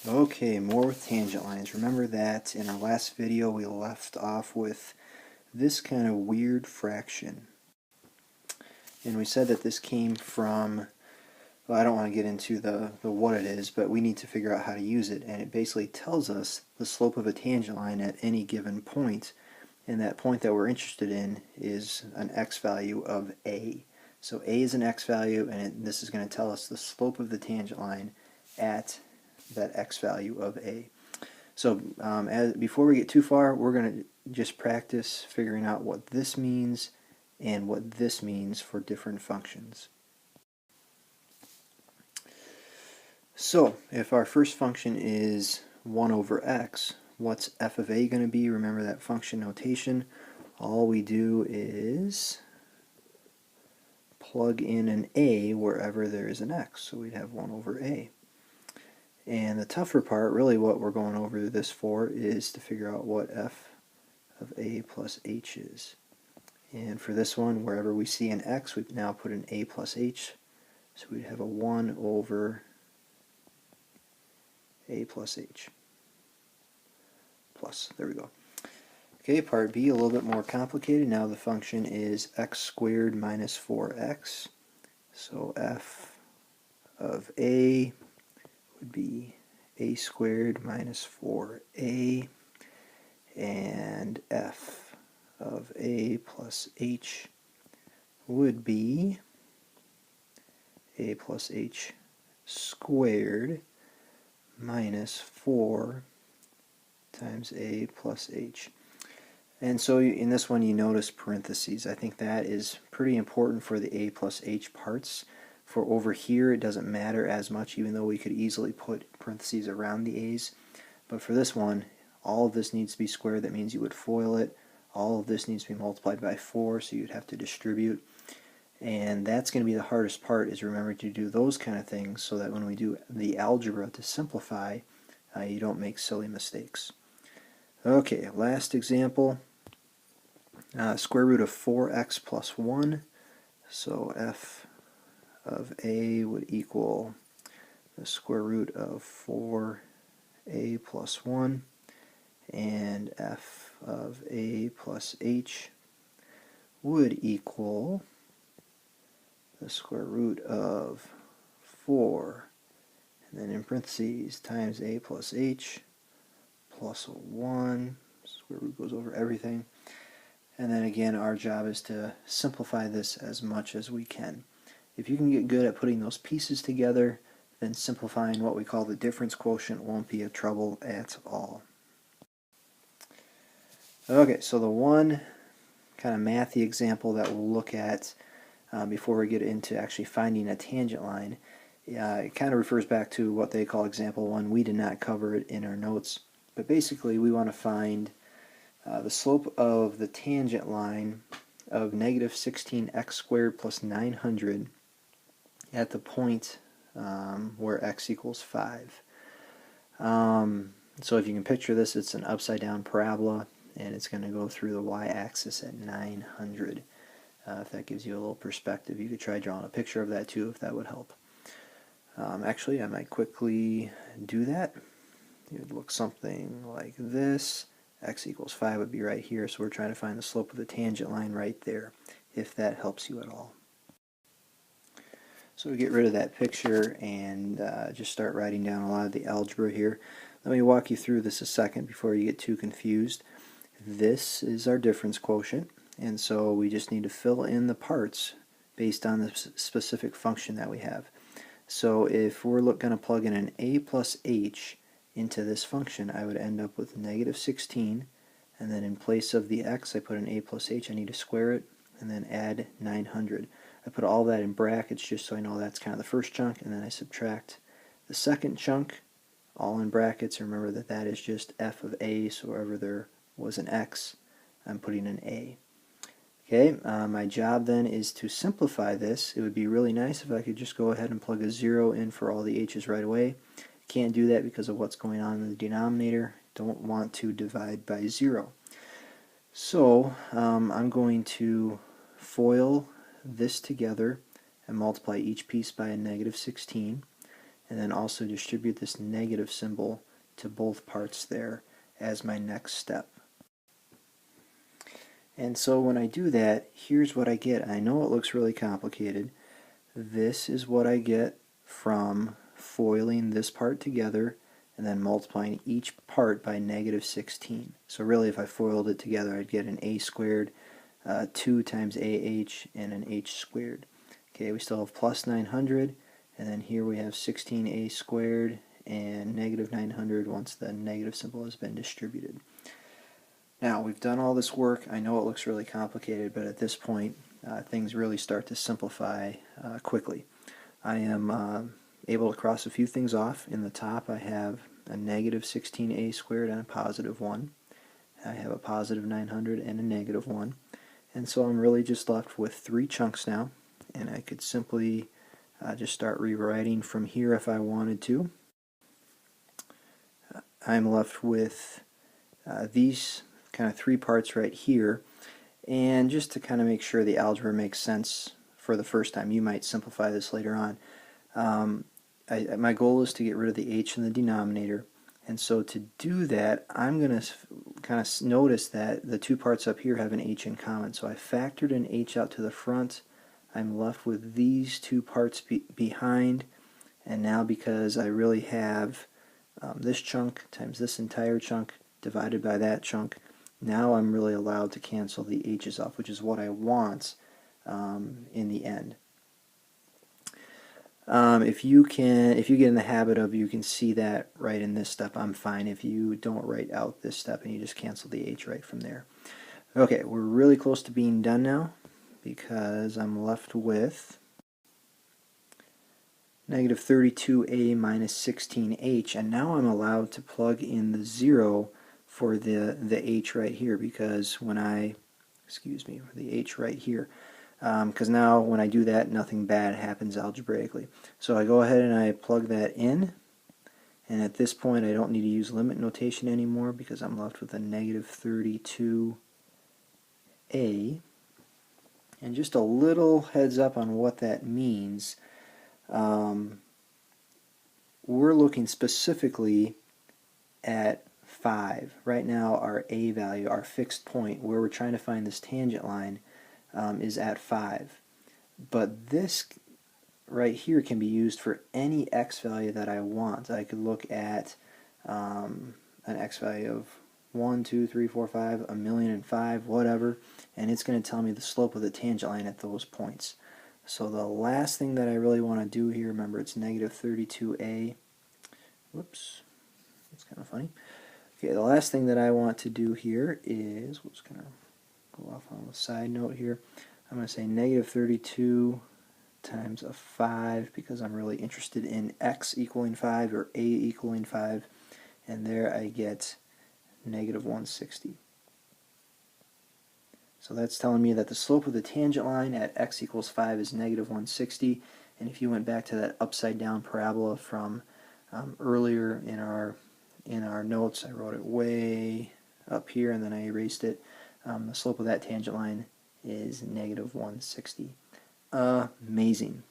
Okay, more with tangent lines. Remember that in our last video we left off with this kind of weird fraction. And we said that this came from, well, I don't want to get into the what it is, but we need to figure out how to use it. And it basically tells us the slope of a tangent line at any given point. And that point that we're interested in is an x value of a. So a is an x value, and this is going to tell us the slope of the tangent line at that x value of a. So before we get too far, we're going to just practice figuring out what this means and what this means for different functions. So if our first function is 1 over x, what's f of a going to be? Remember that function notation. All we do is plug in an a wherever there is an x. So we'd have 1 over a. And the tougher part, really what we're going over this for, is to figure out what f of a plus h is. And for this one, wherever we see an x, we now put an a plus h. So we'd have a 1 over a plus h. Plus, there we go. Okay, part B, a little bit more complicated. Now the function is x squared minus 4x. So f of a would be a squared minus 4a, and f of a plus h would be a plus h squared minus 4 times a plus h. And so in this one you notice parentheses. I think that is pretty important for the a plus h parts. For over here it doesn't matter as much, even though we could easily put parentheses around the a's. But for this one, all of this needs to be squared. That means you would FOIL it. All of this needs to be multiplied by 4, so you'd have to distribute. And that's going to be the hardest part, is remember to do those kind of things so that when we do the algebra to simplify, you don't make silly mistakes. Okay, last example. Square root of 4x plus 1. So f of a would equal the square root of 4a plus 1. And f of a plus h would equal the square root of 4, and then in parentheses, times a plus h plus 1. Square root goes over everything. And then again, our job is to simplify this as much as we can. If you can get good at putting those pieces together, then simplifying what we call the difference quotient won't be a trouble at all. Okay, so the one kind of mathy example that we'll look at before we get into actually finding a tangent line, it kind of refers back to what they call example 1. We did not cover it in our notes, but basically we want to find the slope of the tangent line of negative 16x squared plus 900 at the point where x equals 5. So if you can picture this, it's an upside down parabola, and it's going to go through the y-axis at 900. If that gives you a little perspective, you could try drawing a picture of that too, if that would help. Actually, I might quickly do that. It would look something like this. X equals 5 would be right here, so we're trying to find the slope of the tangent line right there, if that helps you at all. So we get rid of that picture and just start writing down a lot of the algebra here. Let me walk you through this a second before you get too confused. This is our difference quotient, and so we just need to fill in the parts based on the specific function that we have. So if we're going to plug in an a plus h into this function, I would end up with negative 16, and then in place of the x I put an a plus h. I need to square it and then add 900. I put all that in brackets just so I know that's kind of the first chunk, and then I subtract the second chunk, all in brackets. Remember that that is just f of a, so wherever there was an x, I'm putting an a. Okay, my job then is to simplify this. It would be really nice if I could just go ahead and plug a 0 in for all the h's right away. Can't do that because of what's going on in the denominator. Don't want to divide by 0. So I'm going to FOIL this together and multiply each piece by a negative 16. and then also distribute this negative symbol to both parts there as my next step. And so when I do that, here's what I get. I know it looks really complicated. This is what I get from foiling this part together and then multiplying each part by negative 16. So really, if I foiled it together, I'd get an a squared, 2 times ah, and an h squared. Okay, we still have plus 900, and then here we have 16a squared and negative 900 once the negative symbol has been distributed. Now, we've done all this work. I know it looks really complicated, but at this point, things really start to simplify quickly. I am able to cross a few things off. In the top, I have a negative 16a squared and a positive 1. I have a positive 900 and a negative 1. And so I'm really just left with 3 chunks now, and I could simply just start rewriting from here if I wanted to. I'm left with these kind of 3 parts right here, and just to kind of make sure the algebra makes sense for the first time, you might simplify this later on. My goal is to get rid of the h in the denominator, and so to do that, I'm going to kind of notice that the 2 parts up here have an h in common. So I factored an h out to the front. I'm left with these 2 parts behind, and now because I really have this chunk times this entire chunk divided by that chunk, now I'm really allowed to cancel the h's off, which is what I want in the end. If you get in the habit of, you can see that right in this step, I'm fine. If you don't write out this step and you just cancel the h right from there. Okay, we're really close to being done now, because I'm left with negative 32a minus 16h, and now I'm allowed to plug in the 0 for the h right here, because when I, the h right here, because now when I do that, nothing bad happens algebraically. So I go ahead and I plug that in, and at this point I don't need to use limit notation anymore, because I'm left with a negative 32a. And just a little heads up on what that means. We're looking specifically at 5. Right now our a value, our fixed point, where we're trying to find this tangent line, is at 5. But this right here can be used for any x value that I want. I could look at an x value of 1, 2, 3, 4, 5, 1,000,005, whatever, and it's going to tell me the slope of the tangent line at those points. So the last thing that I really want to do here, remember it's negative 32a. Whoops, that's kind of funny. Okay, the last thing that I want to do here is, we'll just kind of go off on a side note here. I'm going to say negative 32 times a 5, because I'm really interested in x equaling 5 or a equaling 5, and there I get negative 160. So that's telling me that the slope of the tangent line at x equals 5 is negative 160, and if you went back to that upside down parabola from earlier in our notes, I wrote it way up here and then I erased it. The slope of that tangent line is negative 160. Amazing.